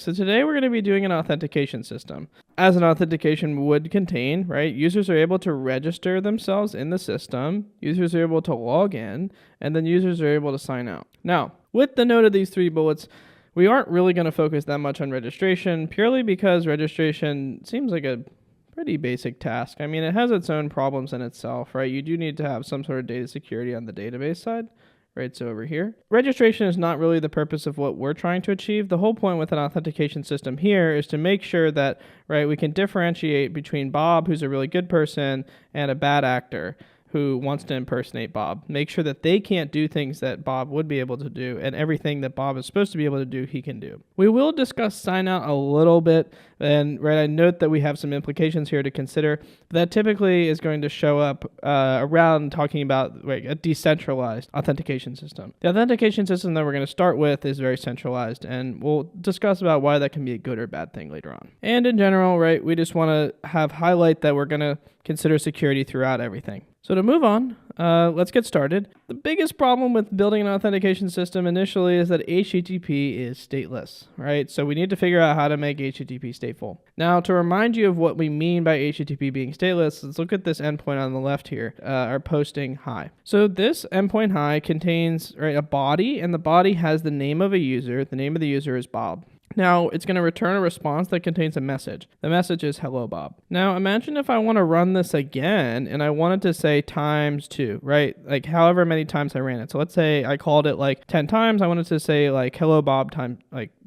So today we're going to be doing an authentication system. As an authentication would contain, right, users are able to register themselves in the system, users are able to log in, and then users are able to sign out. Now, with the note of these 3 bullets, we aren't really going to focus that much on registration, purely because registration seems like a pretty basic task. I mean, it has its own problems in itself, right? You do need to have some sort of data security on the database side. Right, so over here. Registration is not really the purpose of what we're trying to achieve. The whole point with an authentication system here is to make sure that, right, we can differentiate between Bob, who's a really good person, and a bad actor who wants to impersonate Bob. Make sure that they can't do things that Bob would be able to do, and everything that Bob is supposed to be able to do, he can do. We will discuss sign out a little bit, and right, I note that we have some implications here to consider. That typically is going to show up around talking about a decentralized authentication system. The authentication system that we're going to start with is very centralized, and we'll discuss about why that can be a good or bad thing later on. And in general, right, we just want to highlight that we're going to consider security throughout everything. So to move on, let's get started. The biggest problem with building an authentication system initially is that HTTP is stateless, right? So we need to figure out how to make HTTP stateful. Now, to remind you of what we mean by HTTP being stateless, let's look at this endpoint on the left here, our posting hi. So this endpoint hi contains, right, a body, and the body has the name of a user. The name of the user is Bob. Now, it's going to return a response that contains a message. The message is hello, Bob. Now, imagine if I want to run this again and I wanted to say times 2, right? Like however many times I ran it. So let's say I called it like 10 times. I wanted to say like hello, Bob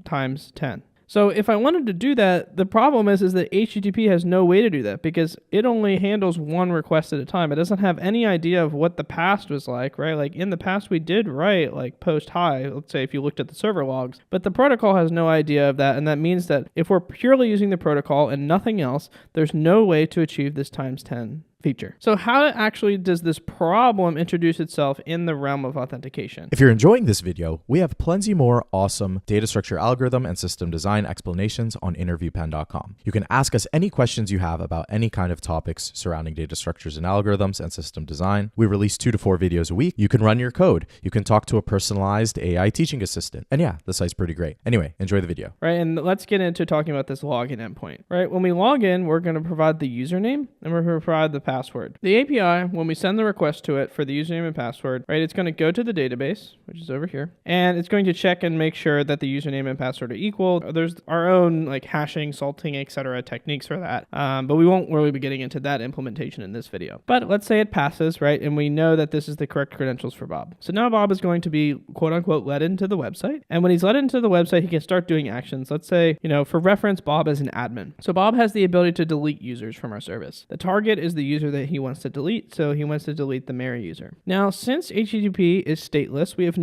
times 10. So if I wanted to do that, the problem is that HTTP has no way to do that because it only handles one request at a time. It doesn't have any idea of what the past was like, right? Like in the past, we did write like post hi, let's say if you looked at the server logs, but the protocol has no idea of that. And that means that if we're purely using the protocol and nothing else, there's no way to achieve this times 10 feature. So how actually does this problem introduce itself in the realm of authentication? If you're enjoying this video, we have plenty more awesome data structure algorithm and system design explanations on interviewpen.com. You can ask us any questions you have about any kind of topics surrounding data structures and algorithms and system design. We release 2 to 4 videos a week. You can run your code. You can talk to a personalized AI teaching assistant. And yeah, the site's pretty great. Anyway, enjoy the video. Right, and let's get into talking about this login endpoint. Right, when we log in, we're going to provide the username and we're going to provide the password. The API, when we send the request to it for the username and password, right, it's going to go to the database, which is over here, and it's going to check and make sure that the username and password are equal. There's our own like hashing, salting, etc. techniques for that, but we won't really be getting into that implementation in this video. But let's say it passes, right, and we know that this is the correct credentials for Bob. So now Bob is going to be quote unquote let into the website, and when he's let into the website, he can start doing actions. Let's say, for reference, Bob is an admin. So Bob has the ability to delete users from our service. The target is the user that he wants to delete, so he wants to delete the Mary user. Now, since HTTP is stateless, we have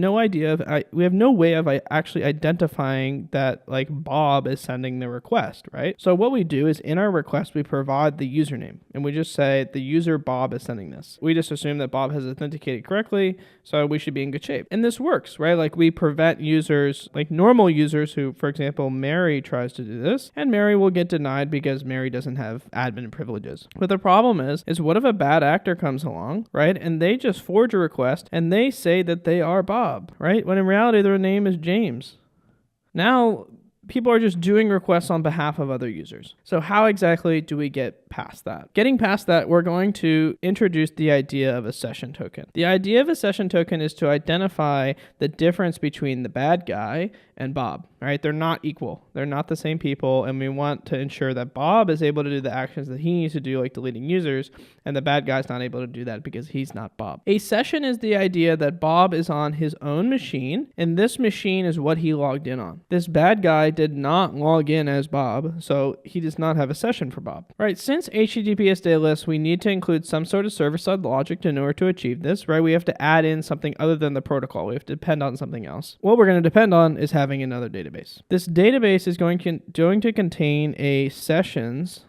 no way of actually identifying that like Bob is sending the request, right? So what we do is in our request, we provide the username, and we just say the user Bob is sending this. We just assume that Bob has authenticated correctly, so we should be in good shape. And this works, right? Like we prevent users, like normal users who, for example, Mary tries to do this, and Mary will get denied because Mary doesn't have admin privileges. But the problem is what if a bad actor comes along, right, and they just forge a request and they say that they are Bob, right, when in reality their name is James? Now people are just doing requests on behalf of other users. So how exactly do we get past that? Getting past that, we're going to introduce the idea of a session token. The idea of a session token is to identify the difference between the bad guy and Bob, right? They're not equal. They're not the same people, and we want to ensure that Bob is able to do the actions that he needs to do, like deleting users, and the bad guy's not able to do that because he's not Bob. A session is the idea that Bob is on his own machine, and this machine is what he logged in on. This bad guy did not log in as Bob, so he does not have a session for Bob. Right, since HTTP is stateless, we need to include some sort of server-side logic in order to achieve this, right? We have to add in something other than the protocol. We have to depend on something else. What we're going to depend on is having another database. This database is going to contain a sessions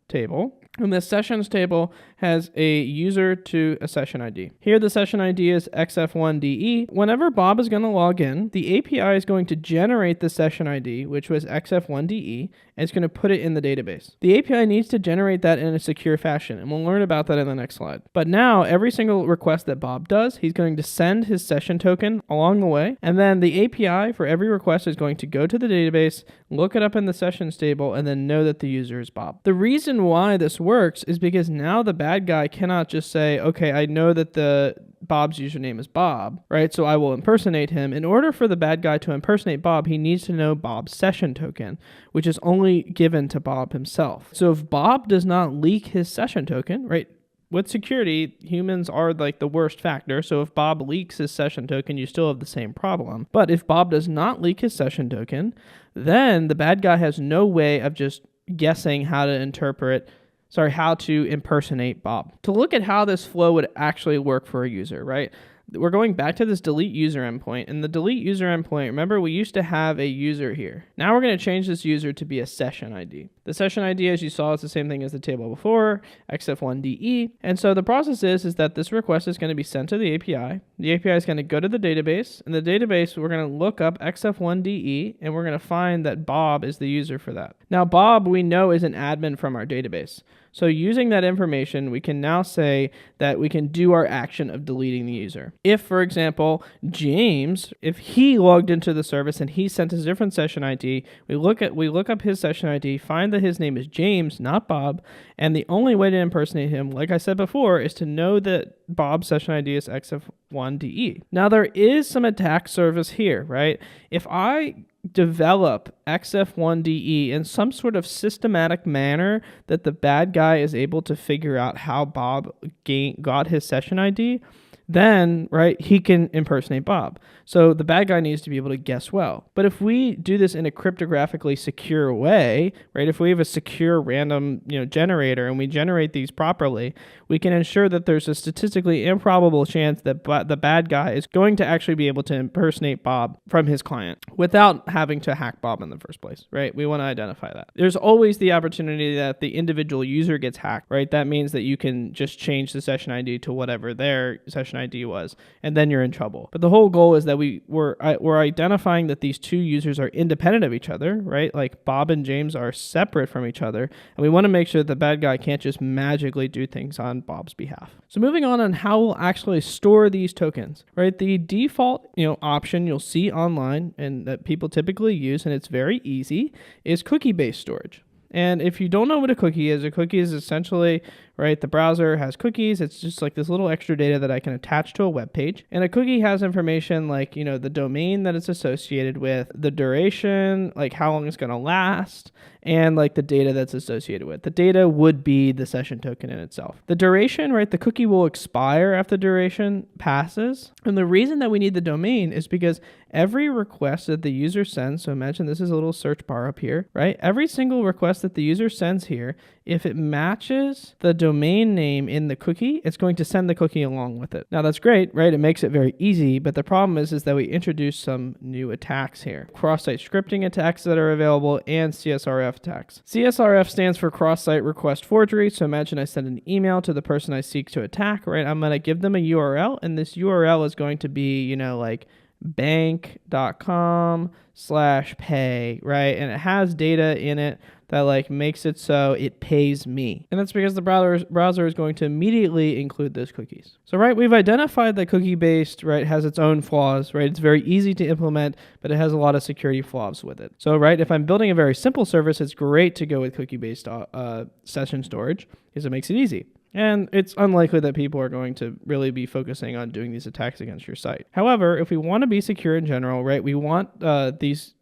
table, and this sessions table has a user to a session ID. Here the session ID is XF1DE. Whenever Bob is going to log in, the API is going to generate the session ID, which was XF1DE, and it's going to put it in the database. The API needs to generate that in a secure fashion, and we'll learn about that in the next slide. But now every single request that Bob does, he's going to send his session token along the way, and then the API for every request is going to go to the database, look it up in the sessions table, and then know that the user is Bob. The reason why this works is because now the bad guy cannot just say, okay, I know that Bob's username is Bob, right? So I will impersonate him. In order for the bad guy to impersonate Bob, he needs to know Bob's session token, which is only given to Bob himself. So if Bob does not leak his session token, right? With security, humans are like the worst factor. So if Bob leaks his session token, you still have the same problem. But if Bob does not leak his session token, then the bad guy has no way of just guessing how to impersonate Bob. To look at how this flow would actually work for a user, right? We're going back to this delete user endpoint. And the delete user endpoint, remember we used to have a user here. Now we're going to change this user to be a session ID. The session ID, as you saw, is the same thing as the table before, XF1DE. And so the process is that this request is going to be sent to the API. The API is going to go to the database. In the database, we're going to look up XF1DE, and we're going to find that Bob is the user for that. Now, Bob, we know, is an admin from our database. So using that information, we can now say that we can do our action of deleting the user. If, for example, James, if he logged into the service and he sent us a different session ID, we look up his session ID, find that his name is James, not Bob, and the only way to impersonate him, like I said before, is to know that Bob's session ID is XF1DE. Now there is some attack surface here, right? If I develop XF1DE in some sort of systematic manner that the bad guy is able to figure out how Bob got his session ID, then, right, he can impersonate Bob. So the bad guy needs to be able to guess well. But if we do this in a cryptographically secure way, right, if we have a secure random, generator and we generate these properly, we can ensure that there's a statistically improbable chance that the bad guy is going to actually be able to impersonate Bob from his client without having to hack Bob in the first place, right? We want to identify that. There's always the opportunity that the individual user gets hacked, right? That means that you can just change the session ID to whatever their session ID was, and then you're in trouble. But the whole goal is that we're identifying that these two users are independent of each other, right? Like Bob and James are separate from each other, and we want to make sure that the bad guy can't just magically do things on Bob's behalf. So moving on how we'll actually store these tokens, right? The default, option you'll see online and that people typically use, and it's very easy, is cookie-based storage. And if you don't know what a cookie is essentially, right, the browser has cookies. It's just like this little extra data that I can attach to a web page. And a cookie has information like, the domain that it's associated with, the duration, like how long it's going to last, and like the data that's associated with. The data would be the session token in itself. The duration, right, the cookie will expire after the duration passes. And the reason that we need the domain is because every request that the user sends, so imagine this is a little search bar up here, right? Every single request that the user sends here, if it matches the domain name in the cookie, it's going to send the cookie along with it. Now that's great, right? It makes it very easy, but the problem is that we introduce some new attacks here. Cross-site scripting attacks that are available and CSRF attacks. CSRF stands for cross-site request forgery. So imagine I send an email to the person I seek to attack, right? I'm going to give them a URL, and this URL is going to be, like bank.com/pay, right? And it has data in it that makes it so it pays me. And that's because the browser is going to immediately include those cookies. So, right, we've identified that cookie-based, right, has its own flaws, right? It's very easy to implement, but it has a lot of security flaws with it. So, right, if I'm building a very simple service, it's great to go with cookie-based session storage because it makes it easy. And it's unlikely that people are going to really be focusing on doing these attacks against your site. However, if we want to be secure in general, right, we want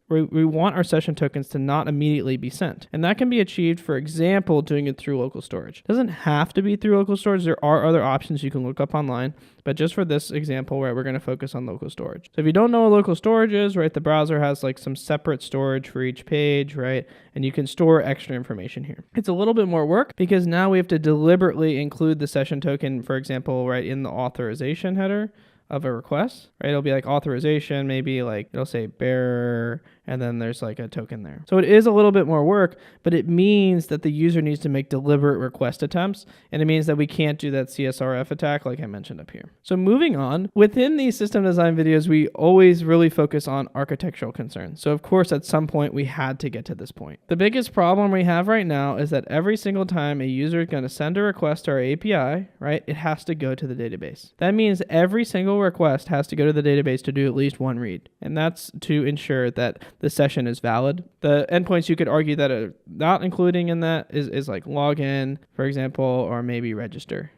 we want our session tokens to not immediately be sent. And that can be achieved, for example, doing it through local storage. It doesn't have to be through local storage. There are other options you can look up online. But just for this example, right, we're going to focus on local storage. So if you don't know what local storage is, right, the browser has some separate storage for each page, right? And you can store extra information here. It's a little bit more work because now we have to deliberately include the session token, for example, right, in the authorization header of a request, right? It'll be authorization, maybe it'll say bearer, and then there's like a token there. So it is a little bit more work, but it means that the user needs to make deliberate request attempts, and it means that we can't do that CSRF attack like I mentioned up here. So moving on, within these system design videos, we always really focus on architectural concerns. So of course, at some point, we had to get to this point. The biggest problem we have right now is that every single time a user is going to send a request to our API, right, it has to go to the database. That means every single request has to go to the database to do at least one read, and that's to ensure that the session is valid. The endpoints you could argue that are not including in that is like login, for example, or maybe register.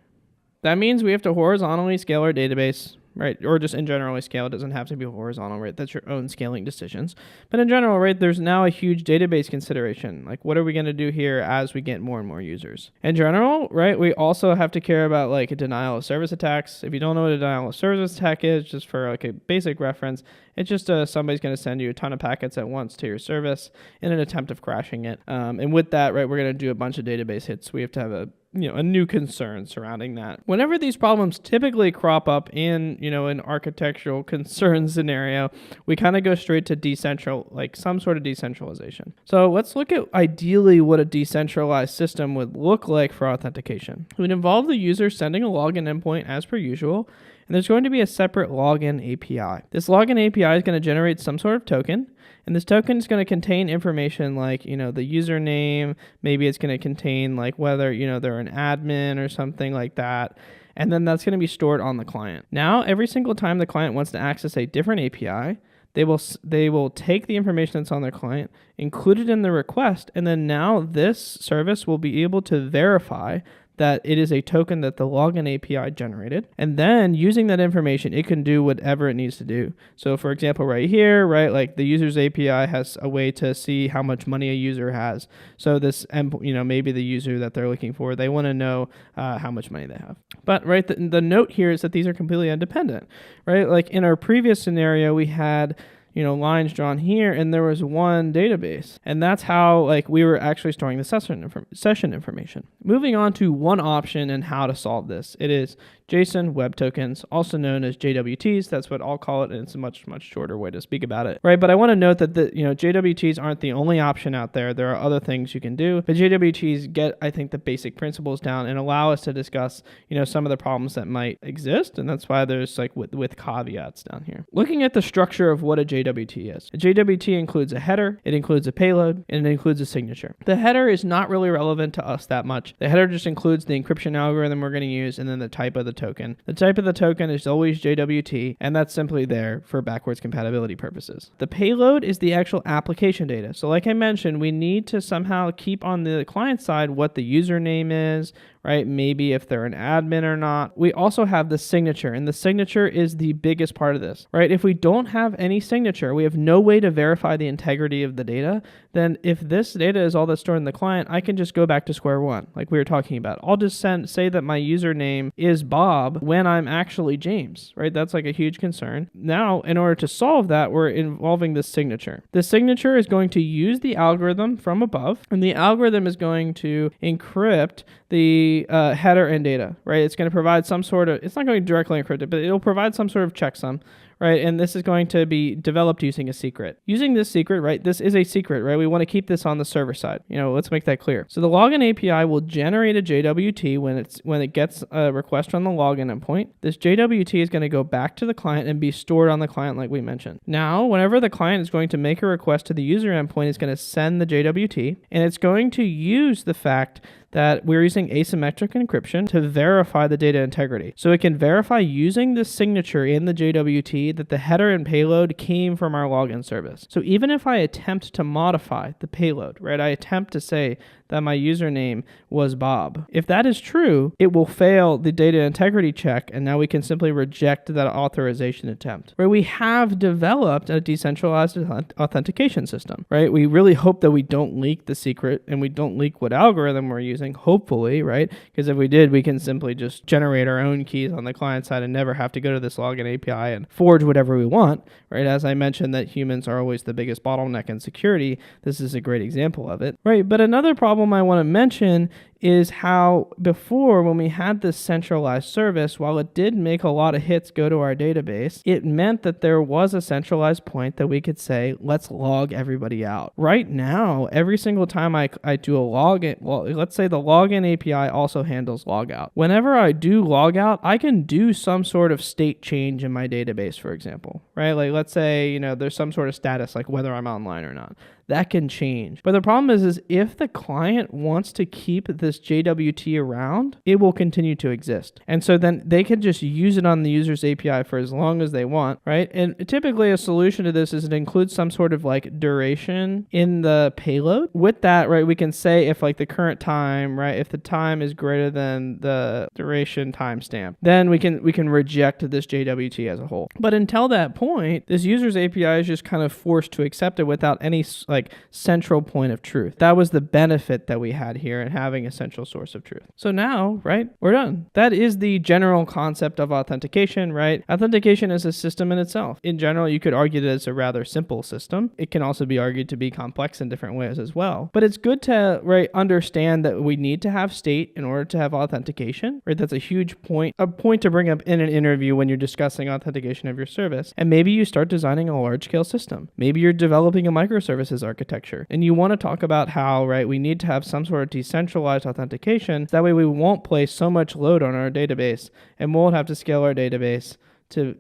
That means we have to horizontally scale our database, right? Or just in general scale. It doesn't have to be horizontal, right? That's your own scaling decisions. But in general, right, there's now a huge database consideration. Like, what are we going to do here as we get more and more users? In general, right, we also have to care about like a denial of service attacks. If you don't know what a denial of service attack is, just for like a basic reference, it's just somebody's going to send you a ton of packets at once to your service in an attempt of crashing it. And with that, right, we're going to do a bunch of database hits. We have to have a new concern surrounding that. Whenever these problems typically crop up in, an architectural concern scenario, we kind of go straight to like some sort of decentralization. So let's look at ideally what a decentralized system would look like for authentication. It would involve the user sending a login endpoint as per usual, and there's going to be a separate login API. This login API is going to generate some sort of token, and this token is going to contain information like, the username. Maybe it's going to contain like whether, they're an admin or something like that. And then that's going to be stored on the client. Now, every single time the client wants to access a different API, they will take the information that's on their client, include it in the request, and then now this service will be able to verify that it is a token that the login API generated. And then using that information, it can do whatever it needs to do. So for example, right here, right, like the user's API has a way to see how much money a user has. So this, maybe the user that they're looking for, they want to know how much money they have. But right, the note here is that these are completely independent, right? Like in our previous scenario, we had lines drawn here, and there was one database. And that's how we were actually storing the session information. Moving on to one option and how to solve this. It is JSON Web Tokens, also known as JWTs. That's what I'll call it, and it's a much, much shorter way to speak about it, right? But I want to note that JWTs aren't the only option out there. There are other things you can do, but JWTs get, I think, the basic principles down and allow us to discuss, some of the problems that might exist, and that's why there's with caveats down here. Looking at the structure of what a JWT is. A JWT includes a header, it includes a payload, and it includes a signature. The header is not really relevant to us that much. The header just includes the encryption algorithm we're going to use and then the type of the token. The type of the token is always JWT, and that's simply there for backwards compatibility purposes. The payload is the actual application data. So like I mentioned, we need to somehow keep on the client side what the username is, right? Maybe if they're an admin or not. We also have the signature, and the signature is the biggest part of this, right? If we don't have any signature, we have no way to verify the integrity of the data. Then if this data is all that's stored in the client, I can just go back to square one, like we were talking about. I'll just say that my username is Bob when I'm actually James, right? That's like a huge concern. Now, in order to solve that, we're involving the signature. The signature is going to use the algorithm from above, and the algorithm is going to encrypt the header and data, right? It's going to provide some sort of, it's not going to directly encrypt it, but it'll provide some sort of checksum, right? And this is going to be developed using a secret. Using this secret, right? This is a secret, right? We want to keep this on the server side. Let's make that clear. So the login API will generate a JWT when it gets a request from the login endpoint. This JWT is going to go back to the client and be stored on the client like we mentioned. Now, whenever the client is going to make a request to the user endpoint, it's going to send the JWT, and it's going to use the fact that we're using asymmetric encryption to verify the data integrity. So it can verify using the signature in the JWT that the header and payload came from our login service. So even if I attempt to modify the payload, right, I attempt to say that my username was Bob. If that is true, it will fail the data integrity check, and now we can simply reject that authorization attempt. Right? We have developed a decentralized authentication system, right? We really hope that we don't leak the secret and we don't leak what algorithm we're using, hopefully, right? Because if we did, we can simply just generate our own keys on the client side and never have to go to this login API and forge whatever we want, right? As I mentioned that humans are always the biggest bottleneck in security, this is a great example of it, right? But another problem I want to mention is how before, when we had this centralized service, while it did make a lot of hits go to our database, it meant that there was a centralized point that we could say, let's log everybody out. Right now, every single time I do a login, well, let's say the login API also handles logout. Whenever I do logout, I can do some sort of state change in my database, for example, right? Like let's say, there's some sort of status, like whether I'm online or not. That can change. But the problem is if the client wants to keep this JWT around, it will continue to exist. And so then they can just use it on the user's API for as long as they want, right? And typically a solution to this is it includes some sort of like duration in the payload. With that, right, we can say if like the current time, right, if the time is greater than the duration timestamp, then we can reject this JWT as a whole. But until that point, this user's API is just kind of forced to accept it without any like central point of truth. That was the benefit that we had here in having a central source of truth. So now, right, we're done. That is the general concept of authentication, right? Authentication is a system in itself. In general, you could argue that it's a rather simple system. It can also be argued to be complex in different ways as well. But it's good to, right, understand that we need to have state in order to have authentication, right? That's a huge point, a point to bring up in an interview when you're discussing authentication of your service. And maybe you start designing a large-scale system. Maybe you're developing a microservices architecture. And you want to talk about how, right, we need to have some sort of decentralized authentication. That way we won't place so much load on our database and won't have to scale our database to,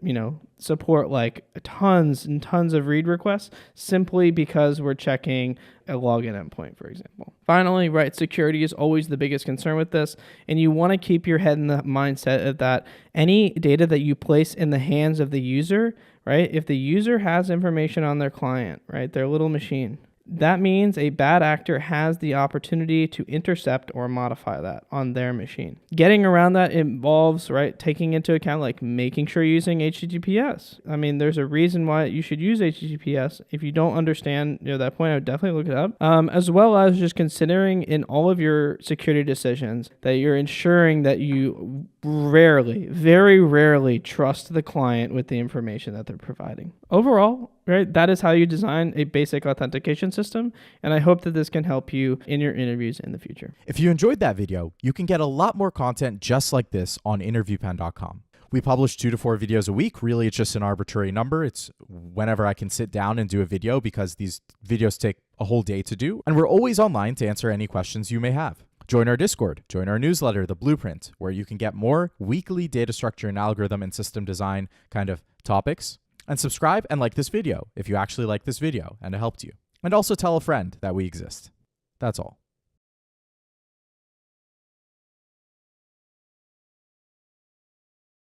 support like tons and tons of read requests simply because we're checking a login endpoint, for example. Finally, right, security is always the biggest concern with this. And you want to keep your head in the mindset of that any data that you place in the hands of the user, right, if the user has information on their client, right, their little machine, that means a bad actor has the opportunity to intercept or modify that on their machine. Getting around that involves, right, taking into account like making sure you're using HTTPS. I mean, there's a reason why you should use HTTPS. If you don't understand that point, I would definitely look it up. As well as just considering in all of your security decisions that you're ensuring that you very rarely trust the client with the information that they're providing. Overall, right, that is how you design a basic authentication system, and I hope that this can help you in your interviews in the future. If you enjoyed that video, you can get a lot more content just like this on interviewpan.com. We publish 2 to 4 videos a week. Really, it's just an arbitrary number. It's whenever I can sit down and do a video because these videos take a whole day to do, and we're always online to answer any questions you may have. Join our Discord, join our newsletter, The Blueprint, where you can get more weekly data structure and algorithm and system design kind of topics. And subscribe and like this video if you actually like this video and it helped you. And also tell a friend that we exist. That's all.